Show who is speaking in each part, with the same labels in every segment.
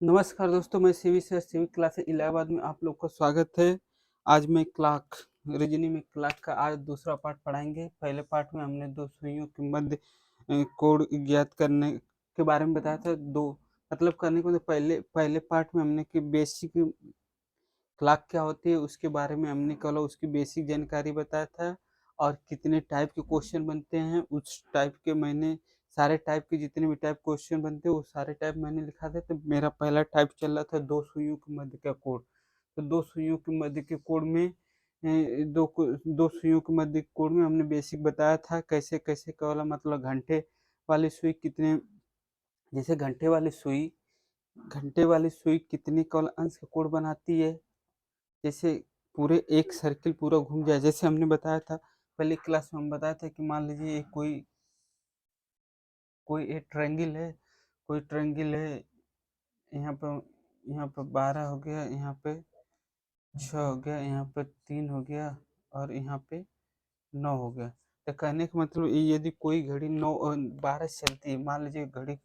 Speaker 1: नमस्कार दोस्तों, मैं CV sir civic class Allahabad में आप लोग का स्वागत है। आज मैं क्लाक रीजनिंग में क्लाक का आज दूसरा पार्ट पढ़ाएंगे। पहले पार्ट में हमने दो सुइयों के मध्य कोण ज्ञात करने के बारे में बताया था। दो मतलब करने को तो पहले पहले पार्ट में हमने कि बेसिक क्लॉक क्या होती है उसके बारे में हमने केवल उसकी बेसिक जानकारी बताया था, और कितने टाइप के क्वेश्चन बनते हैं उस टाइप के मैंने सारे टाइप के जितने भी टाइप क्वेश्चन बनते हैं वो सारे टाइप मैंने लिखा था। तो मेरा पहला टाइप चल रहा था दो सुइयों के मध्य का कोण। तो दो सुइयों के मध्य के कोण में दो सुइयों के मध्य के कोण में हमने बेसिक बताया था कैसे कैसे केवल मतलब घंटे वाली सुई कितने, जैसे घंटे वाली सुई कितने केवल अंश का कोण बनाती है। जैसे पूरे एक सर्किल पूरा घूम जाए, जैसे हमने बताया था पहले क्लास में हम बताया था कि मान लीजिए एक कोई कोई एक ट्रायंगल है, कोई ट्रायंगल है। यहाँ पर 12 हो गया, यहाँ पे 6 हो गया, यहाँ पे 3 हो गया, और यहाँ पे 9 हो गया। तो कहने का मतलब यदि कोई घड़ी 9 और 12 से चलती है, मान लीजिए घड़ी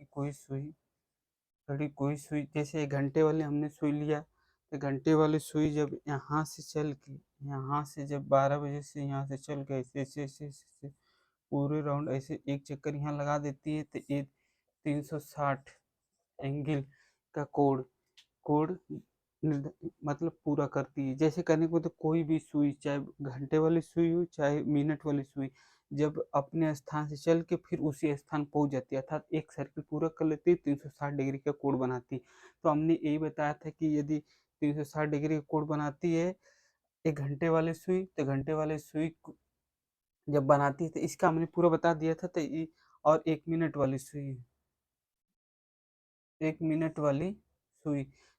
Speaker 1: कोई सुई जैसे एक घंटे वाली हमने सुई लिया, तो घंटे वाली सुई जब यहाँ से चल के यहाँ से जब 12 बजे से यहाँ से चल के ऐसे ऐसे ऐसे ऐसे ऐसे पूरे राउंड ऐसे एक चक्कर यहाँ लगा देती है, तो ये 360 एंगल का कोड मतलब पूरा करती है। जैसे करने को तो कोई भी सुई, चाहे घंटे वाली सुई हो चाहे मिनट वाली सुई, जब अपने स्थान से चल के फिर उसी स्थान पहुंच जाती है, अर्थात एक सर्किल पूरा कर लेती है, 360 डिग्री का कोण बनाती है। तो हमने यही बताया था कि यदि 360 डिग्री का कोण बनाती है एक घंटे वाली सुई, तो घंटे वाली सुई जब बनाती है तो इसका हमने पूरा बता दिया था। तो ये और एक मिनट वाली सुई,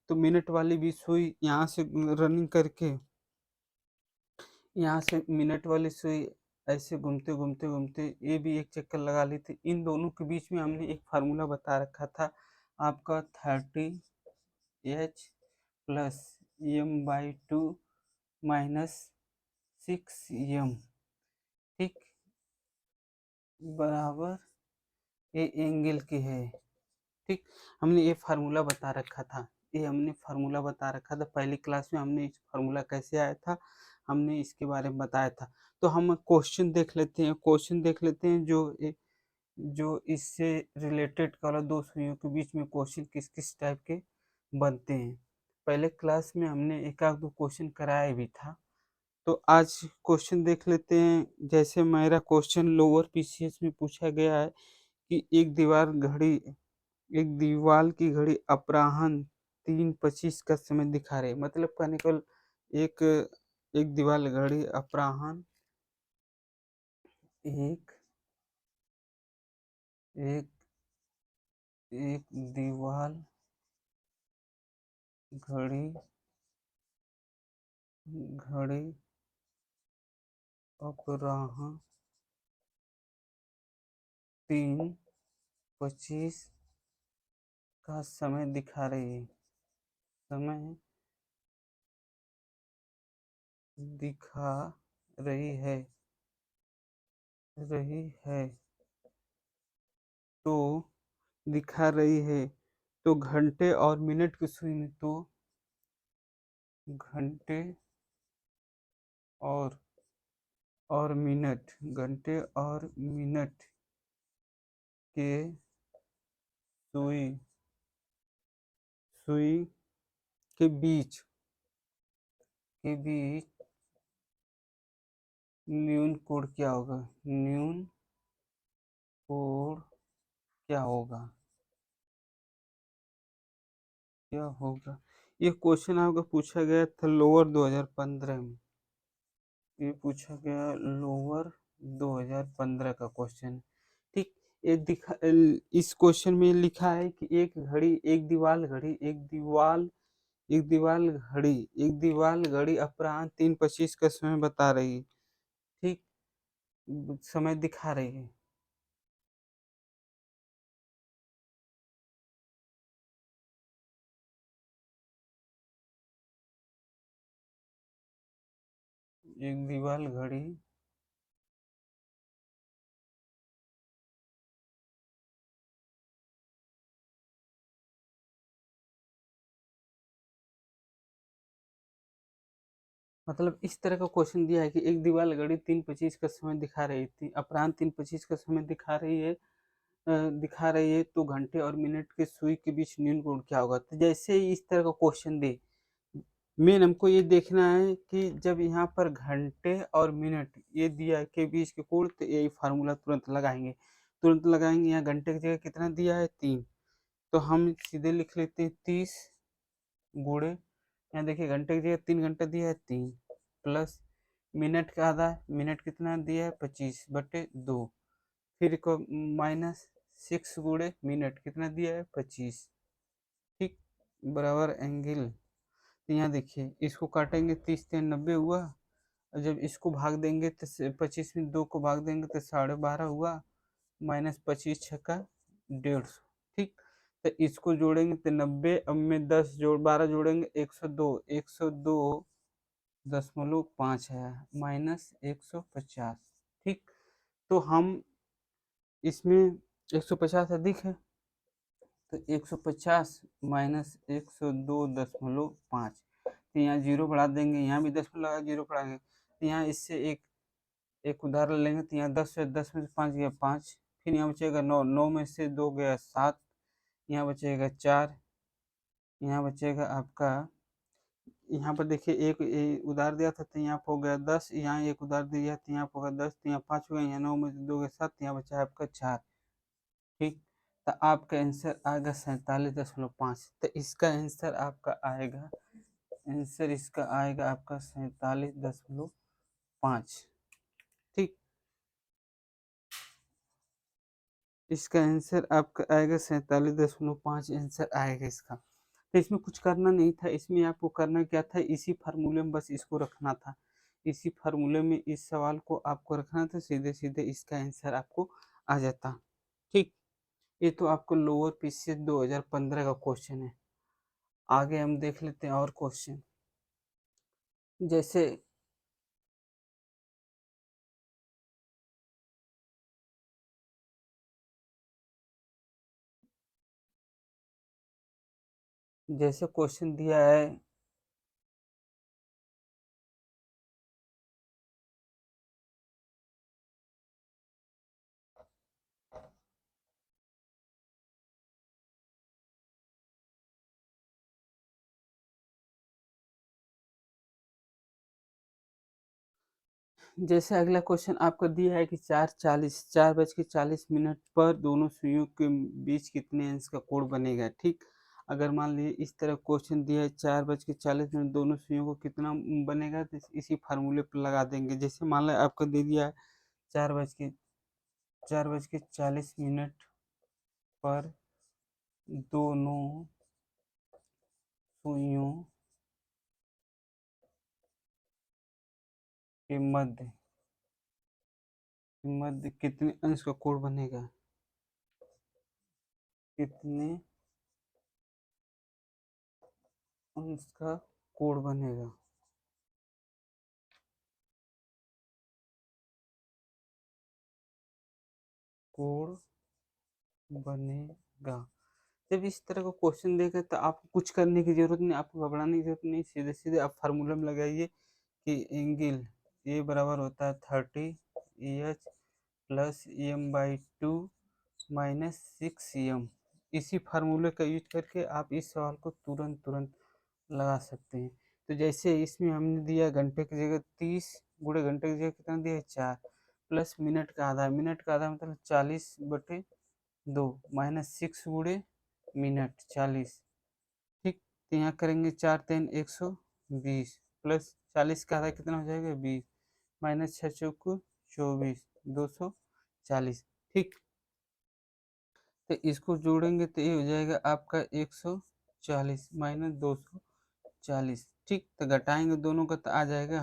Speaker 1: तो मिनट वाली भी सुई यहाँ से रनिंग करके यहाँ से मिनट वाली सुई ऐसे घूमते घूमते घूमते ये भी एक चक्कर लगा ली थी। इन दोनों के बीच में हमने एक फार्मूला बता रखा था आपका 30H+M/2 -6M, ठीक, बराबर ये एंगल की है। ठीक, हमने ये फार्मूला बता रखा था। पहली क्लास में हमने इस फार्मूला कैसे आया था हमने इसके बारे में बताया था। तो हम क्वेश्चन देख लेते हैं जो इससे रिलेटेड वाला दो सुइयों के बीच में क्वेश्चन किस किस टाइप के बनते हैं। पहले क्लास में हमने एक आध दो क्वेश्चन कराया भी था, तो आज क्वेश्चन देख लेते हैं। जैसे मेरा क्वेश्चन लोअर पीसीएस में पूछा गया है कि एक दीवार की घड़ी अपराह्न 3:25 का समय दिखा रही है। मतलब कहने को एक एक दीवार घड़ी अपराह्न एक एक एक दीवार घड़ी घड़ी अपराह्न 3:25 का समय दिखा रही है। समय दिखा रही है तो दिखा रही है तो घंटे और मिनट की सुई में तो घंटे और घंटे और मिनट के सुई सुई के बीच न्यून कोण क्या होगा। न्यून कोण क्या होगा ये क्वेश्चन आपका पूछा गया था लोअर 2015 में। ये पूछा गया लोअर 2015 का क्वेश्चन। ठीक, इस क्वेश्चन में लिखा है कि एक दीवार घड़ी अपराह्न 3:25 का समय बता रही है। ठीक, समय दिखा रही है। एक दीवार घड़ी मतलब इस तरह का क्वेश्चन दिया है कि एक दीवार घड़ी 3:25 का समय दिखा रही थी, अपराह्न 3:25 का समय दिखा रही है, तो घंटे और मिनट के सुई के बीच न्यून कोण क्या होगा? तो जैसे ही इस तरह का क्वेश्चन दे, मेन हमको ये देखना है कि जब यहाँ पर घंटे और मिनट ये दिया है के बीच के कोण, तो यही फार्मूला तुरंत लगाएंगे। यहाँ घंटे की जगह कितना दिया है 3, तो हम सीधे लिख लेते हैं 30 गुणे, यहाँ देखिए घंटे की जगह 3 घंटा दिया है 3, प्लस मिनट का आधा है, मिनट कितना दिया है 25/2, फिर को माइनस 6 गुणे मिनट कितना दिया है 25, ठीक, बराबर एंगल। तो यहाँ देखिए इसको काटेंगे 30×3 = 90 हुआ, और जब इसको भाग देंगे तो 25 में 2 को भाग देंगे तो 12.5 हुआ, माइनस 25 छक्का 150, ठीक। तो इसको जोड़ेंगे तो 90, अब में 12 जोड़ेंगे 102.5 है, माइनस 150, ठीक। तो हम इसमें 150 अधिक है, तो 150 माइनस 102.5, तो यहाँ जीरो बढ़ा देंगे, यहाँ भी 10 लगा जीरो बढ़ाएंगे, तो यहाँ इससे एक एक उदाहरण लेंगे, तो यहाँ 10 है, 10 में से 5 गया 5, फिर यहाँ बचेगा 9, 9 में से 2 गया 7, यहाँ बचेगा 4, यहाँ बचेगा आपका, यहाँ पर देखिए एक उधार दिया था तो यहाँ पर हो गया 10, यहाँ एक उधार दिया तो यहाँ पर होगा 10, तो यहाँ 5 हो गया, यहाँ 9 में से 2 गया 7, यहाँ बचा आपका 4, ठीक। तो आपका आंसर आएगा 47.5। तो इसका आंसर आपका आएगा, आपका 47.5, ठीक। इसका आंसर आपका आएगा 47.5, आंसर आएगा इसका। तो इसमें कुछ करना नहीं था, इसमें आपको करना क्या था, इसी फार्मूले में बस इसको रखना था, इसी फार्मूले में इस सवाल को आपको रखना था, सीधे सीधे इसका आंसर आपको आ जाता, ठीक। ये तो आपको लोअर पीसीएस 2015 का क्वेश्चन है। आगे हम देख लेते हैं और क्वेश्चन, जैसे जैसे क्वेश्चन दिया है, जैसे अगला क्वेश्चन आपको दिया है कि 4:40 पर दोनों सुइयों के बीच कितने अंश का कोण बनेगा, ठीक। अगर मान लीजिए इस तरह क्वेश्चन दिया है 4:40 दोनों सुइयों को कितना बनेगा, तो इसी फार्मूले पर लगा देंगे। जैसे मान लो आपको दे दिया है 4:40 पर दोनों सुइयों के मध्य कितने अंश का कोण बनेगा, कितने अंश का कोण बनेगा, कोण बनेगा। जब इस तरह का क्वेश्चन देखे तो आपको कुछ करने की जरूरत नहीं, आपको घबराने की जरूरत नहीं, सीधे सीधे आप फार्मूला में लगाइए कि एंगल ए बराबर होता है 30 प्लस em/2 माइनस 6em। इसी फार्मूले का यूज करके आप इस सवाल को तुरंत तुरंत लगा सकते हैं। तो जैसे इसमें हमने दिया घंटे की जगह 30 गुणे घंटे की जगह कितना दिया है 4, प्लस मिनट का आधा मतलब 40/2 माइनस 6 गुणे मिनट 40, ठीक। तो यहाँ करेंगे 4×3 = 120, प्लस 40 का आधा कितना हो जाएगा 20, माइनस 6×4 = 24, 240, ठीक। तो इसको जोड़ेंगे तो ये हो जाएगा आपका 140 माइनस 240, ठीक। तो घटाएंगे दोनों का तो आ जाएगा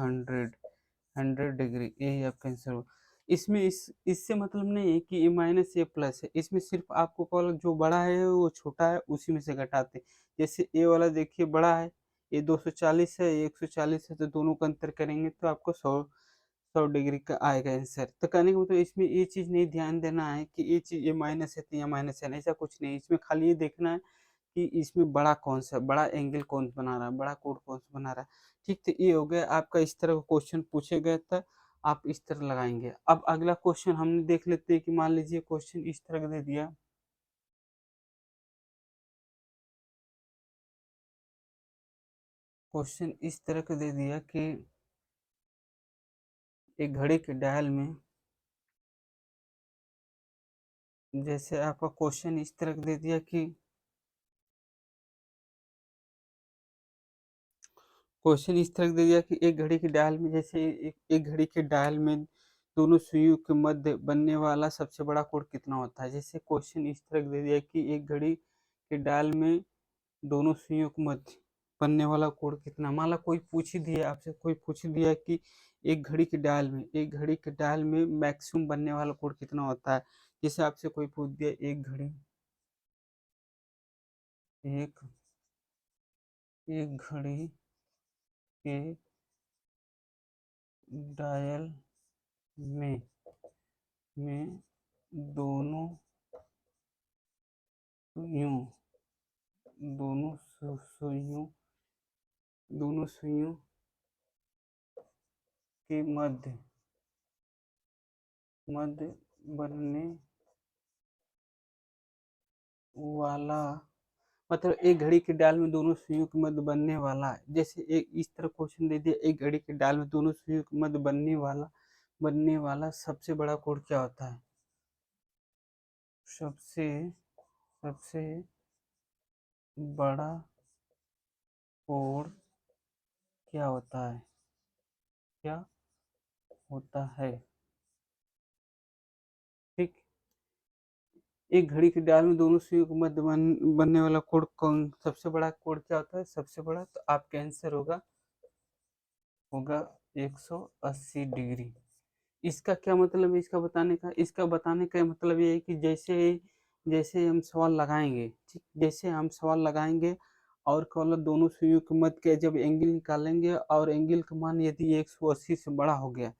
Speaker 1: 100 डिग्री, यही आपका आंसर होगा। इसमें इससे मतलब नहीं है कि ये माइनस ये प्लस है, इसमें सिर्फ आपको कॉल जो बड़ा है वो छोटा है उसी में से घटाते। जैसे ए वाला देखिए बड़ा है, ये 240 है, ये 140 है, तो दोनों का अंतर करेंगे तो आपको 100 डिग्री का आएगा आंसर। तो कहने का मतलब इसमें ये चीज़ नहीं ध्यान देना है कि ये चीज़ ये माइनस है तो यहाँ माइनस है, ऐसा कुछ नहीं। इसमें खाली ये देखना है कि इसमें बड़ा कौन सा, बड़ा एंगल कौन बना रहा है, बड़ा कोण कौन सा बना रहा है। ठीक, तो ये हो गया आपका, इस तरह का क्वेश्चन पूछे गए था, आप इस तरह लगाएंगे। अब अगला क्वेश्चन हमने देख लेते हैं कि मान लीजिए क्वेश्चन इस तरह का दे दिया, क्वेश्चन इस तरह का दे दिया कि एक घड़ी के डायल में, जैसे आपका क्वेश्चन इस तरह का दे दिया कि क्वेश्चन इस तरह दे दिया कि एक घड़ी के डायल में, जैसे एक घड़ी के डायल में दोनों सुइयों के मध्य बनने वाला सबसे बड़ा कोण कितना होता है। जैसे क्वेश्चन इस तरह दे दिया कि एक घड़ी के डायल में दोनों सुइयों के मध्य बनने वाला कोण कितना, मान ला कोई पूछ ही दिया आपसे, कोई पूछ ही दिया कि एक घड़ी के डायल में, एक घड़ी के डायल में मैक्सिमम बनने वाला कोण कितना होता है। जैसे आपसे कोई पूछ दिया एक एक घड़ी के डायल में में दोनों सुइयों दोनों सुइयों दोनों सुइयों के मध्य मध्य बनने वाला, मतलब एक घड़ी के डाल में दोनों सुइयों के मध्य बनने वाला, जैसे एक इस तरह क्वेश्चन दे दिया, एक घड़ी के डाल में दोनों सुइयों के मध्य बनने वाला सबसे बड़ा कोण क्या होता है। सबसे सबसे बड़ा कोण क्या होता है, क्या होता है। ठीक, एक घड़ी की डाल में दोनों सुइयों के मध्य बनने वाला कोण कौन, सबसे बड़ा कोण क्या होता है, सबसे बड़ा, तो आपका आंसर होगा होगा 180 डिग्री। इसका क्या मतलब है, इसका बताने का मतलब ये है कि जैसे जैसे हम सवाल लगाएंगे, ठीक, जैसे हम सवाल लगाएंगे और केवल दोनों सुइयों के मध्य के जब एंगल निकालेंगे और एंगल का मान यदि 180 से बड़ा हो गया,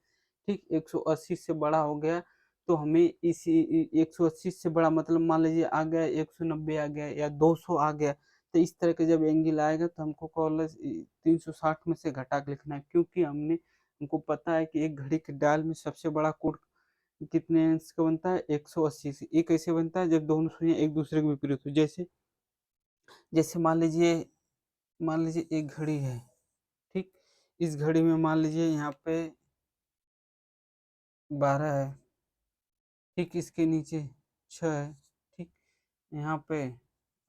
Speaker 1: ठीक, 180 से बड़ा हो गया, तो हमें इसी 180 से बड़ा मतलब मान लीजिए आ गया 190 आ गया या 200 आ गया, तो इस तरह का जब एंगल आएगा तो हमको केवल 360 में से घटा के लिखना है, क्योंकि हमको पता है कि एक घड़ी के डायल में सबसे बड़ा कोण कितने अंश का बनता है, 180 से। ये कैसे बनता है, जब दोनों सुइयां एक दूसरे के विपरीत हो। जैसे जैसे मान लीजिए एक घड़ी है, ठीक, इस घड़ी में मान लीजिए यहाँ पे 12 है, ठीक, इसके नीचे 6 है, ठीक, यहाँ पे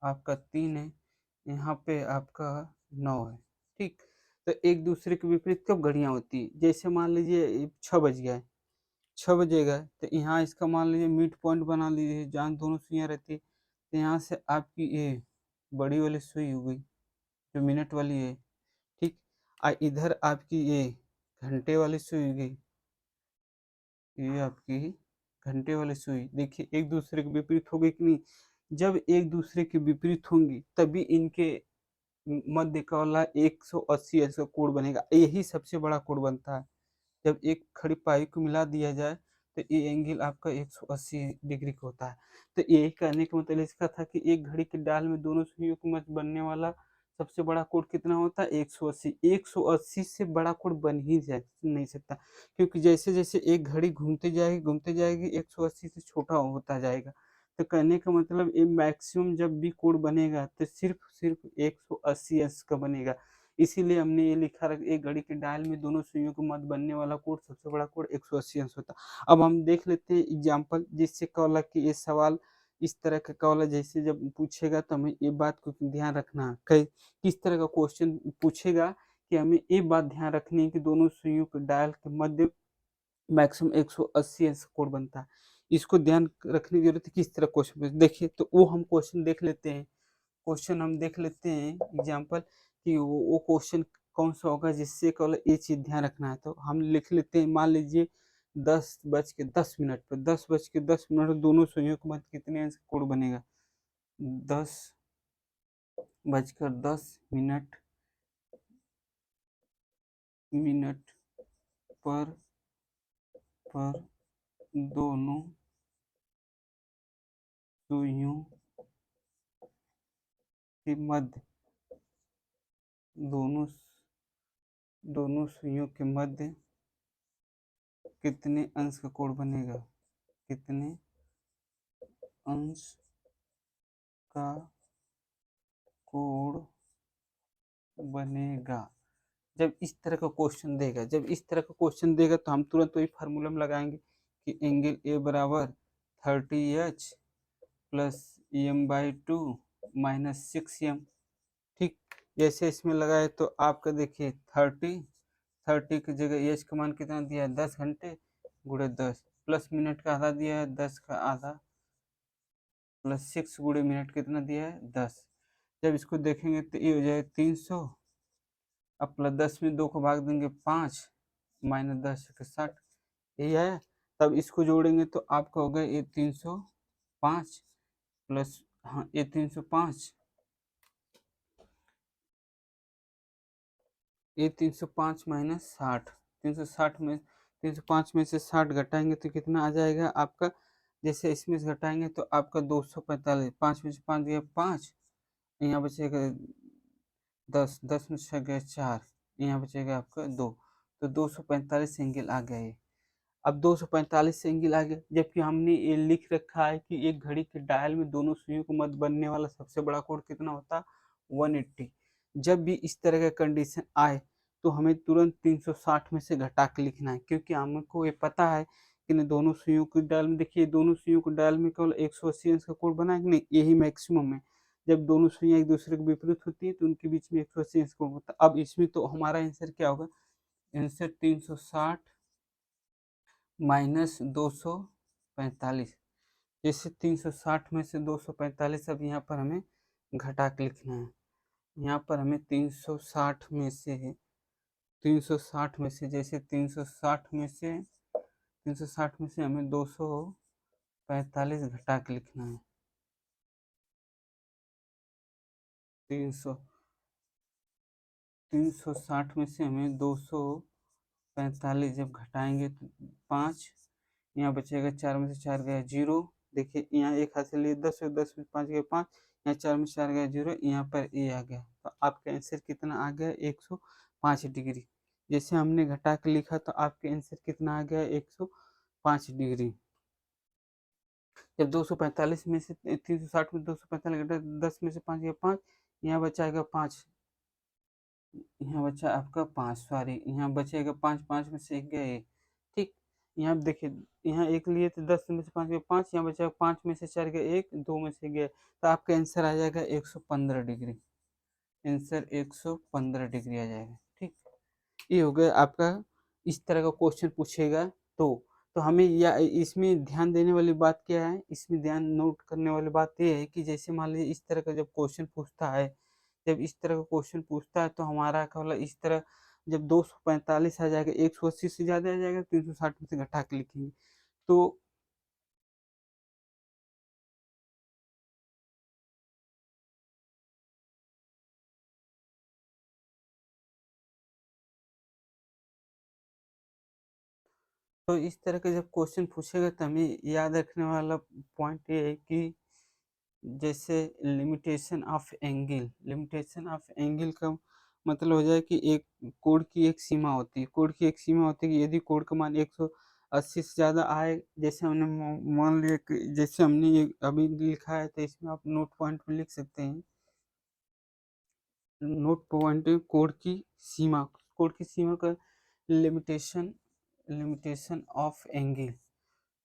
Speaker 1: आपका 3 है, यहाँ पे आपका 9 है, ठीक। तो एक दूसरे के विपरीत कब घड़ियाँ होती है, जैसे मान लीजिए 6 बज गया है, 6 बजेगा तो यहाँ इसका मान लीजिए मिड पॉइंट बना लीजिए जहाँ दोनों सुइयाँ रहती है, तो यहाँ से आपकी ये बड़ी वाली सुई हो गई जो मिनट वाली है, ठीक, इधर आपकी ये घंटे वाली सुई हो गई, ये आपकी घंटे वाली सुई, देखिए एक दूसरे के विपरीत हो गई कि नहीं। जब एक दूसरे के विपरीत होंगी तभी इनके मध्य का वाला 180 ऐसा कोण बनेगा, यही सबसे बड़ा कोण बनता है। जब एक खड़ी पाई को मिला दिया जाए तो ये एंगल आपका 180 डिग्री का होता है। तो यही कहने का मतलब इसका था कि एक घड़ी के डाल में दोनों सुइयों के मध्य बनने वाला सबसे बड़ा कोण कितना होता है, 180। 180 से बड़ा कोण बन ही नहीं सकता, क्योंकि जैसे जैसे एक घड़ी घूमते जाएगी 180 से छोटा होता जाएगा। तो कहने का मतलब ये मैक्सिमम जब भी कोण बनेगा तो सिर्फ सिर्फ 180 अंश का बनेगा। इसीलिए हमने ये लिखा रख, एक घड़ी के डायल में दोनों सुइयों के मध्य बनने वाला कोण सबसे बड़ा कोण 180 अंश होता है। अब हम देख लेते हैं एग्जाम्पल, जिससे क्या होला कि ये सवाल इस तरह का क्या होला, जैसे जब पूछेगा तो हमें ये बात को ध्यान रखना है, किस तरह का क्वेश्चन पूछेगा कि हमें ये बात ध्यान रखनी है कि दोनों सुइयों के डायल के मध्य मैक्सिमम 180 अंश कोण बनता है। इसको ध्यान रखने की जरूरत है, किस तरह क्वेश्चन देखिए, तो वो हम क्वेश्चन देख लेते हैं। क्वेश्चन हम देख लेते हैं एग्जाम्पल कि वो क्वेश्चन कौन सा होगा जिससे केवल ये चीज ध्यान रखना है। तो हम लिख लेते हैं, मान लीजिए 10:10 पर 10:10 दोनों सुइयों के मध्य कितने अंश कोण बनेगा। 10:10 मिनट पर पर दोनों सुइयों के मध्य दोनों सुइयों के मध्य कितने अंश का कोण बनेगा, कितने अंश का कोण बनेगा। जब इस तरह का क्वेश्चन देगा तो हम तुरंत वही फार्मूला में लगाएंगे कि एंगल ए बराबर 30H plus em/2 minus 6m। ठीक, जैसे इसमें लगाए तो आपका देखिए 30 की जगह एच का मान कितना दिया है 10 घंटे गुणे 10 प्लस मिनट का आधा दिया है 10 का आधा प्लस 6 गुणे मिनट कितना दिया है 10। जब इसको देखेंगे तो ये हो जाएगा 300, अब प्लस 10 में 2 को भाग देंगे 5 माइनस 10 के 60, यही है। तब इसको जोड़ेंगे तो आपका होगा ये 305 प्लस हाँ ये 305 ये 305 माइनस 60, 360 में 305 में से 60 घटाएंगे तो कितना आ जाएगा आपका, जैसे इसमें से घटाएंगे तो आपका 245, 5 में से 5 गया 5, यहाँ बचेगा 10, 10 में से गया 4, यहाँ बचेगा आपका 2, तो 245 एंगल आ गया ये। अब 245 एंगल आ गया, जबकि हमने ये लिख रखा है कि एक घड़ी के डायल में दोनों सुइयों के मध्य बनने वाला सबसे बड़ा कोण कितना होता है 180। जब भी इस तरह का कंडीशन आए तो हमें तुरंत 360 में से घटा के लिखना है, क्योंकि हमको ये पता है कि दोनों सुइयों के डायल में, देखिए दोनों सुइयों के डायल में केवल 180 अंश का कोण बना है कि नहीं, यही मैक्सिमम है। जब दोनों सुइयां एक दूसरे के विपरीत होती है तो उनके बीच में 180 अंश कोण होता है। अब इसमें तो हमारा आंसर क्या होगा, आंसर 360 माइनस 245, जैसे 360 में से 245 अब यहाँ पर हमें घटा के लिखना है। यहाँ पर हमें 360 में से जैसे 360 में से हमें 245 घटा के लिखना है। 360 में से हमें 245 जब घटाएंगे तो 5, यहाँ बचेगा 4 में से 4 गया 0, देखिए यहाँ एक हाथ से लिए 10 और 10 में 5 गया 5, यहाँ 4 में 4 गया 0, यहाँ पर ए आ गया। तो आपका आंसर कितना आ गया 105 डिग्री। जैसे हमने घटा के लिखा तो आपके आंसर कितना आ गया 105 डिग्री। जब 245 में से 360 में 245 घटा 10 में से 5 गया 5, यहाँ बचाएगा 5, यहाँ बचा आपका 5, सॉरी यहाँ बचेगा 5, 5 में से 1 गया 1। ठीक, यहाँ देखिए यहाँ 1 लिए तो 10 में से 5 गया 5, यहाँ बचेगा 5 में से 4 गया 1, 2 में से गया, तो आपका आंसर आ जाएगा 115 डिग्री। आंसर 115 डिग्री आ जाएगा। ठीक, ये हो गया आपका, इस तरह का क्वेश्चन पूछेगा तो हमें या इसमें ध्यान देने वाली बात क्या है, इसमें ध्यान नोट करने वाली बात ये है कि जैसे मान लीजिए इस तरह का जब क्वेश्चन पूछता है, जब इस तरह का क्वेश्चन पूछता है तो हमारा क्या बोला, इस तरह जब 245 आ जाएगा 180 से ज़्यादा आ जाएगा 360 में से घटा के लिखेंगे तो इस तरह के जब क्वेश्चन पूछेगा तो हमें याद रखने वाला पॉइंट ये है कि जैसे लिमिटेशन ऑफ एंगल का मतलब हो जाए कि एक कोण की एक सीमा होती है, कोण की एक सीमा होती है कि यदि कोण का मान 180 से ज़्यादा आए, जैसे हमने मान लिया कि जैसे हमने ये अभी लिखा है तो इसमें आप नोट पॉइंट में लिख सकते हैं, नोट पॉइंट कोण की सीमा का लिमिटेशन ऑफ एंगल,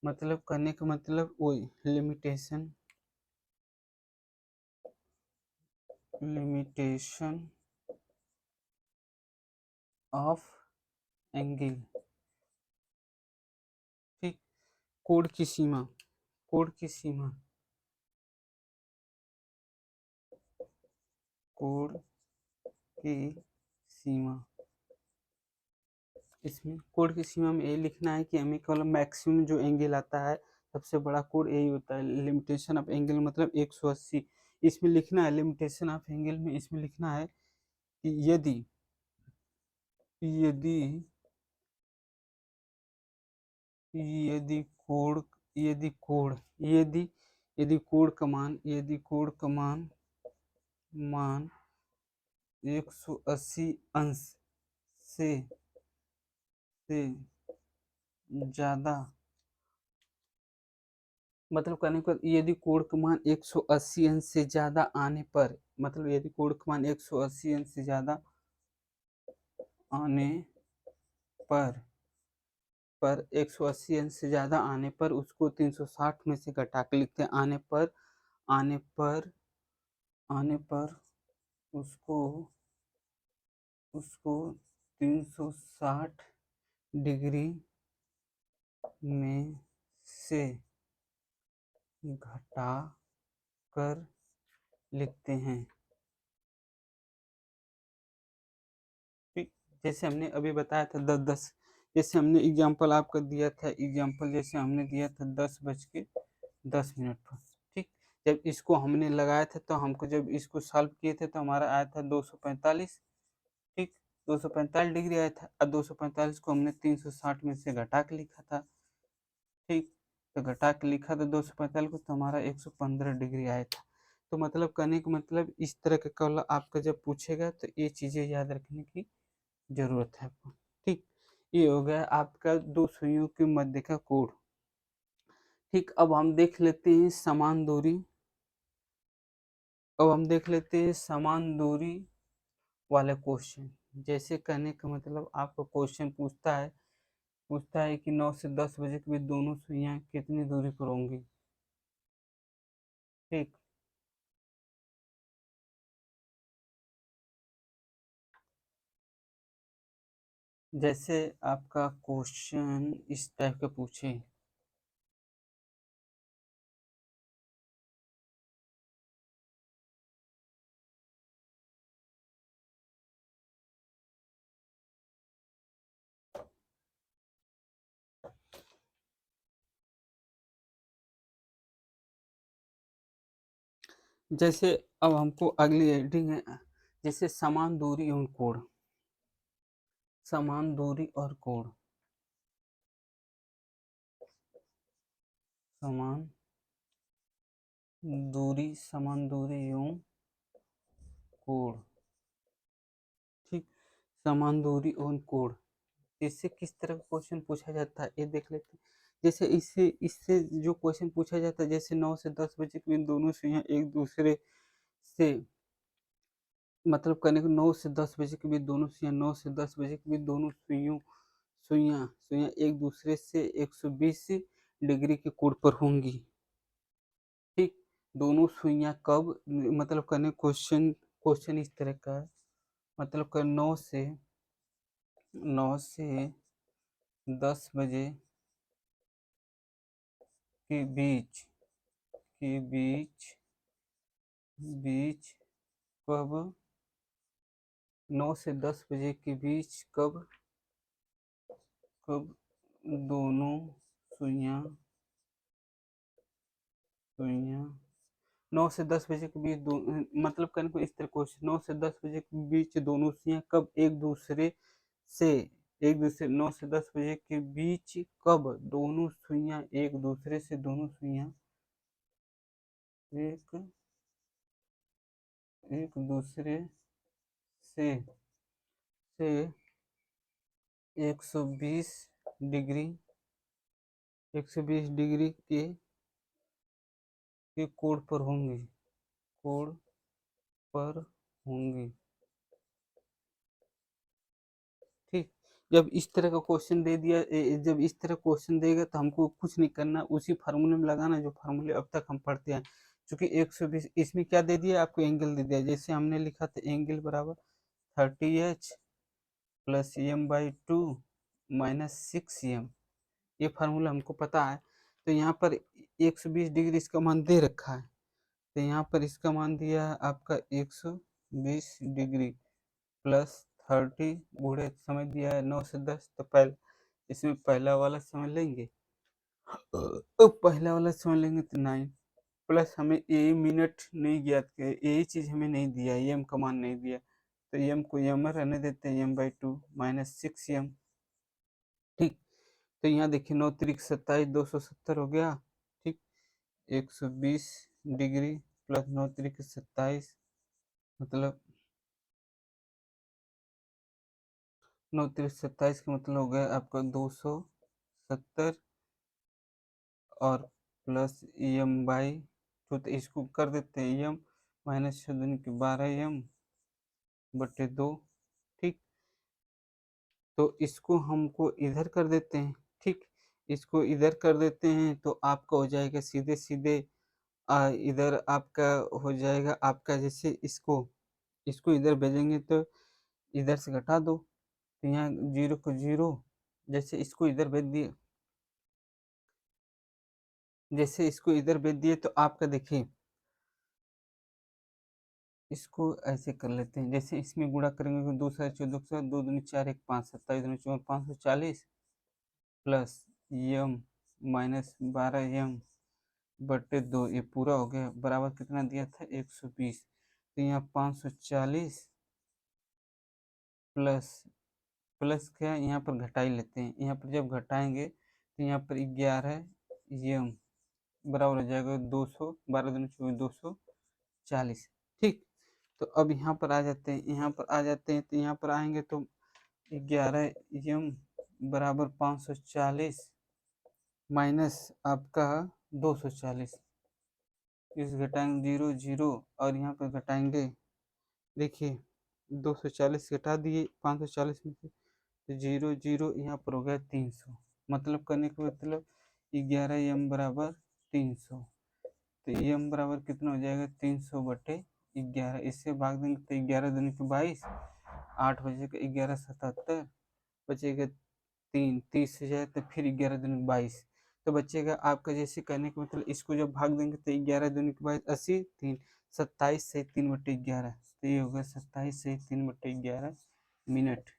Speaker 1: मतलब करने का मतलब वही लिमिटेशन ऑफ एंगल। ठीक, कोण की सीमा, कोण की सीमा, कोण की सीमा, इसमें कोण की सीमा में ये लिखना है कि हमें केवल मैक्सिमम जो एंगल आता है सबसे बड़ा कोण यही होता है। लिमिटेशन ऑफ एंगल मतलब 180, इसमें लिखना है लिमिटेशन ऑफ एंगल में, इसमें लिखना है कि यदि यदि यदि कोण यदि कोण यदि यदि कोण का मान मान 180 अंश से ज्यादा, मतलब कहने को यदि कोण का मान 180 अंश से ज्यादा आने पर, मतलब यदि कोण का मान 180 अंश से ज्यादा आने पर 180 अंश से ज्यादा आने पर उसको 360 में से घटा के लिखते हैं। आने पर उसको 360 डिग्री में से घटा कर लिखते हैं। ठीक, जैसे हमने अभी बताया था 10-10, जैसे हमने एग्जाम्पल आपका दिया था, एग्जाम्पल जैसे हमने दिया था 10:10 पर। ठीक, जब इसको हमने लगाया था तो हमको, जब इसको सॉल्व किए थे तो हमारा आया था 245। ठीक, 245 डिग्री आया था और 245 को हमने 360 में से घटा के लिखा था। ठीक, तो घटा के लिखा था 245 को, तो हमारा 115 डिग्री आया था। तो मतलब कहने का मतलब इस तरह का कॉल आपका जब पूछेगा तो ये चीजें याद रखने की जरूरत है आपको। ठीक, ये हो गया आपका दो सुइयों के मध्य का कोण। ठीक, अब हम देख लेते हैं समान दूरी। समान दूरी वाले क्वेश्चन। जैसे कहने का मतलब आपको क्वेश्चन पूछता है कि 9 से 10 बजे के बीच दोनों सुइयां कितनी दूरी पर होंगी। ठीक, जैसे आपका क्वेश्चन इस टाइप का पूछे, जैसे अब हमको अगली हेडिंग है, जैसे समान दूरी एवं कोण। समान दूरी और कोण, समान दूरी एवं कोण। ठीक, समान दूरी एवं कोण, इससे किस तरह का क्वेश्चन पूछा जाता है ये देख लेते हैं। जैसे इससे इससे जो क्वेश्चन पूछा जाता है, जैसे 9 से 10 बजे के बीच दोनों सुइयां एक दूसरे से, मतलब कहने को 9 से 10 बजे के बीच दोनों सुइयां 9 से 10 बजे के बीच दोनों सुइयां सुइयां एक दूसरे से 120 डिग्री के कोण पर होंगी। ठीक, दोनों सुइयां कब, मतलब कहने क्वेश्चन क्वेश्चन इस तरह का है, मतलब कर 9 से 10 बजे के बीच बीच कब 9 से 10 बजे के बीच कब कब दोनों सुइयां सुइयां 9 से 10 बजे के बीच दो, मतलब कहने को इस तरह क्वेश्चन, 9 से 10 बजे के बीच दोनों सुइयां कब से एक दूसरे 9 से 10 बजे के बीच कब दोनों सुइयां एक दूसरे से दोनों सुइयां एक एक दूसरे से से 120 डिग्री 120 डिग्री के कोण पर होंगी। ठीक, जब इस तरह का क्वेश्चन दे दिया, जब इस तरह क्वेश्चन देगा तो हमको कुछ नहीं करना, उसी फार्मूले में लगाना जो फार्मूले अब तक हम पढ़ते हैं। क्योंकि 120 इसमें क्या दे दिया आपको, एंगल दे दिया। जैसे हमने लिखा था एंगल बराबर 30h plus m/2 minus 6m, ये फार्मूला हमको पता है। तो यहाँ पर 120 डिग्री इसका मान दे रखा है, तो यहाँ पर इसका मान दिया है आपका 120 डिग्री प्लस 30 बूढ़े समझ दिया है 9 से 10, तो पहले इसमें पहला वाला समझ लेंगे, तो पहला वाला समझ लेंगे तो 9 प्लस हमें ये मिनट नहीं ज्ञात किया, यही चीज हमें नहीं दिया, एम का मान नहीं दिया, तो एम को एम रहने देते हैं, m/2 माइनस 6m। ठीक, तो यहाँ देखिए 9 त्रिक 27 270 हो गया। ठीक, 120 डिग्री प्लस 9 त्रिक 27 मतलब 9 3 27 का मतलब हो गया आपका 270 और प्लस एम बाई तो इसको कर देते हैं एम माइनस 6 दूनी की 12 एम बटे 2। ठीक, तो इसको हमको इधर कर देते हैं। ठीक, इसको इधर कर देते हैं तो आपका हो जाएगा सीधे सीधे इधर आपका हो जाएगा आपका जैसे इसको इसको इधर भेजेंगे तो इधर से घटा दो तो यहाँ 0 को 0 जैसे इसको इधर भेज दिए जैसे इसको इधर भेज दिए तो आपका देखिए इसको ऐसे कर लेते हैं जैसे इसमें गुणा करेंगे तो 2 7 14 2 दूनी 4 1 5 27 दूनी 4 540 प्लस एम माइनस 12 एम बटे 2 ये पूरा हो गया बराबर कितना दिया था 120 तो यहाँ 540 प्लस प्लस क्या यहाँ पर घटाई लेते हैं यहाँ पर जब घटाएंगे तो यहाँ पर 11 एम बराबर हो जाएगा 200 12 दूनी 24 240। ठीक, तो अब यहाँ पर आ जाते हैं यहाँ पर आ जाते हैं तो यहाँ पर आएंगे तो 11 एम बराबर 540 माइनस आपका 240 इस घटाएंगे 0 0 और यहाँ पर घटाएंगे देखिए 240 घटा दिए 540 में से तो 0 0 यहाँ पर हो गया 300 मतलब करने का मतलब 11 एम बराबर 300 तो एम बराबर कितना हो जाएगा 300 बटे 11 इससे भाग देंगे तो 11 दूनी की 22 8 बजेगा 11 77 बचेगा 3 30 से जाए तो फिर 11 दूनी 22 तो बचेगा आपका जैसे करने का मतलब इसको जब भाग देंगे तो 11 दूनी की 22 80 3 27 से 3 बटे 11 तो ये होगा 27 से 3 बटे 11 मिनट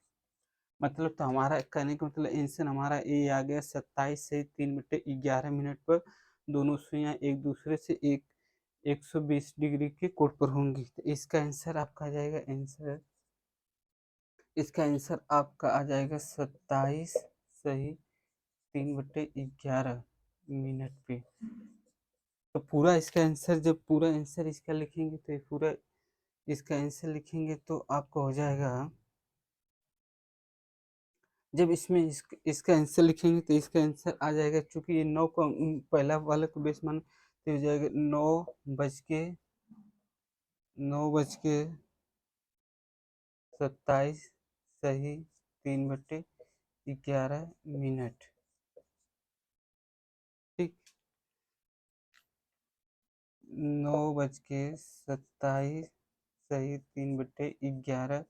Speaker 1: मतलब तो हमारा कहने का मतलब आंसर हमारा ये आ गया 27 से 3 बटे 11 मिनट पर दोनों सुइयां एक दूसरे से 120 डिग्री के कोण पर होंगी। तो इसका आंसर आपका आ जाएगा इसका आंसर आपका आ जाएगा 27 सही 3 बटे 11 मिनट पे। तो पूरा इसका आंसर जब पूरा आंसर इसका लिखेंगे तो पूरा इसका आंसर लिखेंगे तो आपको हो जाएगा जब इसमें इसका आंसर लिखेंगे तो इसका आंसर आ जाएगा चूंकि ये 9 को पहला वाले को बेस मान तो हो जाएगा 9:27 सही 3 बटे 11 मिनट। ठीक, 9:27 सही 3 बटे 11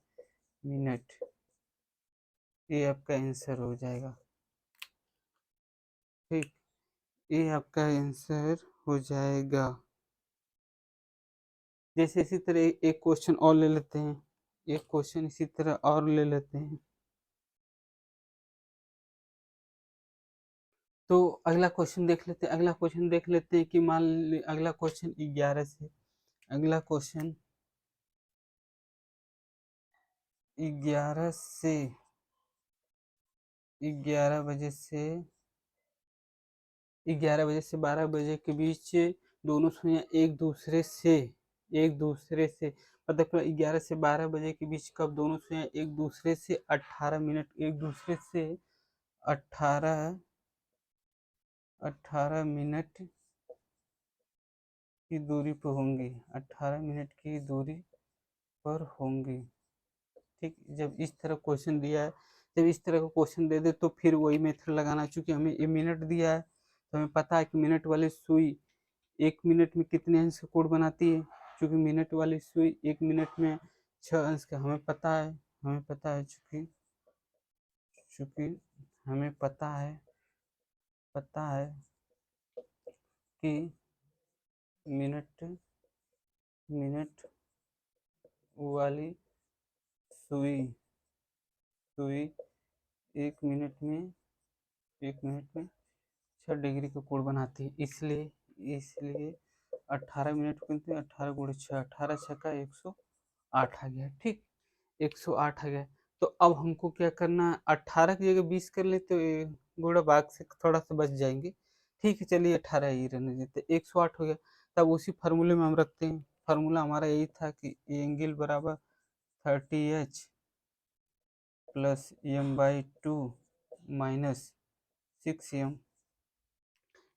Speaker 1: मिनट ये आपका आंसर हो जाएगा। ठीक, ये आपका आंसर हो जाएगा। जैसे इसी तरह एक क्वेश्चन और ले लेते हैं एक क्वेश्चन इसी तरह और ले लेते हैं। तो अगला क्वेश्चन देख लेते हैं कि मान ली अगला क्वेश्चन 11 से अगला क्वेश्चन 11 से 11 बजे से 11 बजे से 12 बजे के बीच दोनों सुइयां एक दूसरे से मतलब 11 से 12 बजे के बीच कब दोनों सुइयां एक दूसरे से 18 मिनट एक दूसरे से 18 18 मिनट की दूरी पर होंगी 18 मिनट की दूरी पर होंगी। ठीक, जब इस तरह क्वेश्चन दिया है जब इस तरह का क्वेश्चन दे दे तो फिर वही मेथड लगाना चूंकि हमें ये मिनट दिया है तो हमें पता है कि मिनट वाली सुई 1 मिनट में कितने अंश का कोण बनाती है क्योंकि मिनट वाली सुई 1 मिनट में 6 अंश का हमें पता है चूंकि चूंकि हमें पता है कि मिनट मिनट वाली सुई सुई 1 मिनट में 6 डिग्री का कोण बनाती है इसलिए 18 मिनट को 18 गुणे 6 18 छक्का 108 आ गया। ठीक, 108 आ गया। तो अब हमको क्या करना है 18 की जगह 20 कर ले तो गुणा भाग से थोड़ा सा बच जाएंगे। ठीक है, चलिए 18 ही रहने देते 108 हो गया। तब उसी फार्मूले में हम रखते हैं फार्मूला हमारा यही था कि एंगल बराबर 30H plus m/2 minus 6m।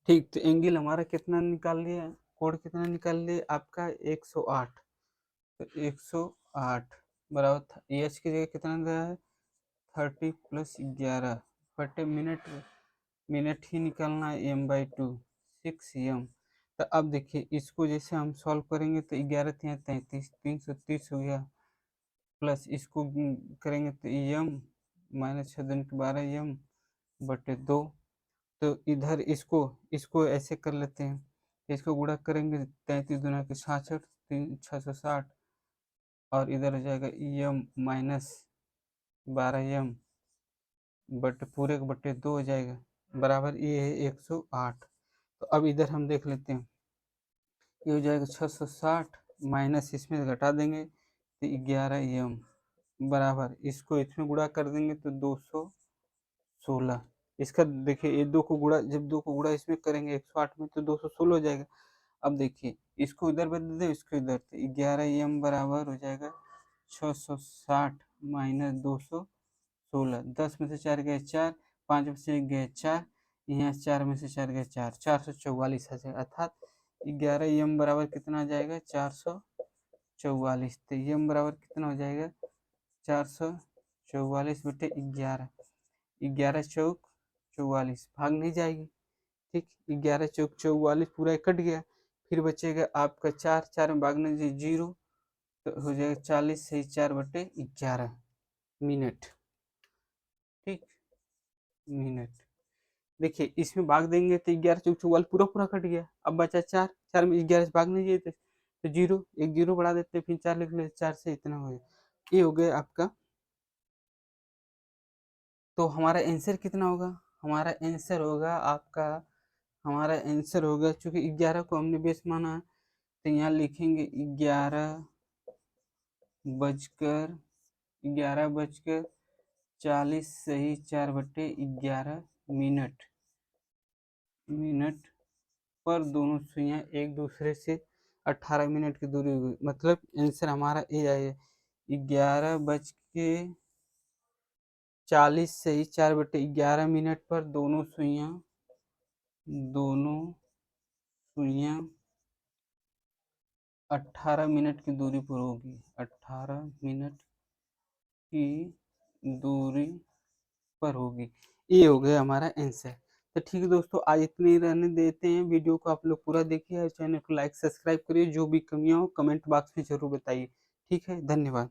Speaker 1: ठीक, तो एंगल हमारा कितना निकाल लिया, कोण कितना निकाल लिया आपका 108। तो 108 बराबर एच की जगह कितना गया है 30 प्लस 11 बटे मिनट, मिनट ही निकालना है m/2 6m। तो अब देखिए इसको जैसे हम सॉल्व करेंगे तो 11 तिया 33 330 हो गया, प्लस इसको करेंगे तो m माइनस 6 दूनी 12m बटे 2। तो इधर इसको ऐसे कर लेते हैं, इसको गुणा करेंगे 33 दूना के 66 660, और इधर हो जाएगा em माइनस 12m बटे पूरे के बटे 2 हो जाएगा, बराबर ये है 108। तो अब इधर हम देख लेते हैं, ये हो जाएगा 660 माइनस इसमें घटा देंगे तो 11m बराबर इसको इसमें गुणा कर देंगे तो 216। इसका देखिए ये दो को गुणा, जब दो को गुणा इसमें करेंगे 108 में तो 216 हो जाएगा। अब देखिए इसको इधर बदल दे, इसको इधर, तो 11m बराबर हो जाएगा 660 माइनस 216। 10 में से 4 गए 4, 5 में से 1 गए 4, यहाँ 4 में से 4 गए 4, 444 आ जाएगा, अर्थात 11m बराबर कितना आ जाएगा 444। तो m बराबर कितना हो जाएगा 444 बटे 11, 11 चौक 44, भाग नहीं जाएगी। ठीक, 11 चौक 44 पूरा कट गया, फिर बचेगा आपका 4, 4 में भागने से 0, तो हो जाएगा 40 से 4 बटे 11 मिनट। ठीक, मिनट। देखिए इसमें भाग देंगे तो 11 चौक 44 पूरा पूरा कट गया, अब बचा 4, 4 में 11 से भाग नहीं जाते तो 0, एक 0 बढ़ा देते फिर 4 लिख लेते, 4 से इतना हो गया। ये हो गया आपका। तो हमारा आंसर कितना होगा, हमारा आंसर होगा आपका, हमारा आंसर होगा, चूंकि 11 को हमने बेस माना तो यहाँ लिखेंगे 11:40 सही 4 बटे 11 मिनट, मिनट पर दोनों सुइयां एक दूसरे से 18 मिनट की दूरी हुई, मतलब आंसर हमारा ये आएगा 11:40 सही 4 बटे 11 मिनट पर दोनों सुइयां 18 मिनट की दूरी पर होगी, 18 मिनट की दूरी पर होगी। ये हो गया हमारा आंसर। तो ठीक है दोस्तों, आज इतने ही रहने देते हैं, वीडियो को आप लोग पूरा देखिए और चैनल को लाइक सब्सक्राइब करिए, जो भी कमियां हो कमेंट बॉक्स में जरूर बताइए। ठीक है, धन्यवाद।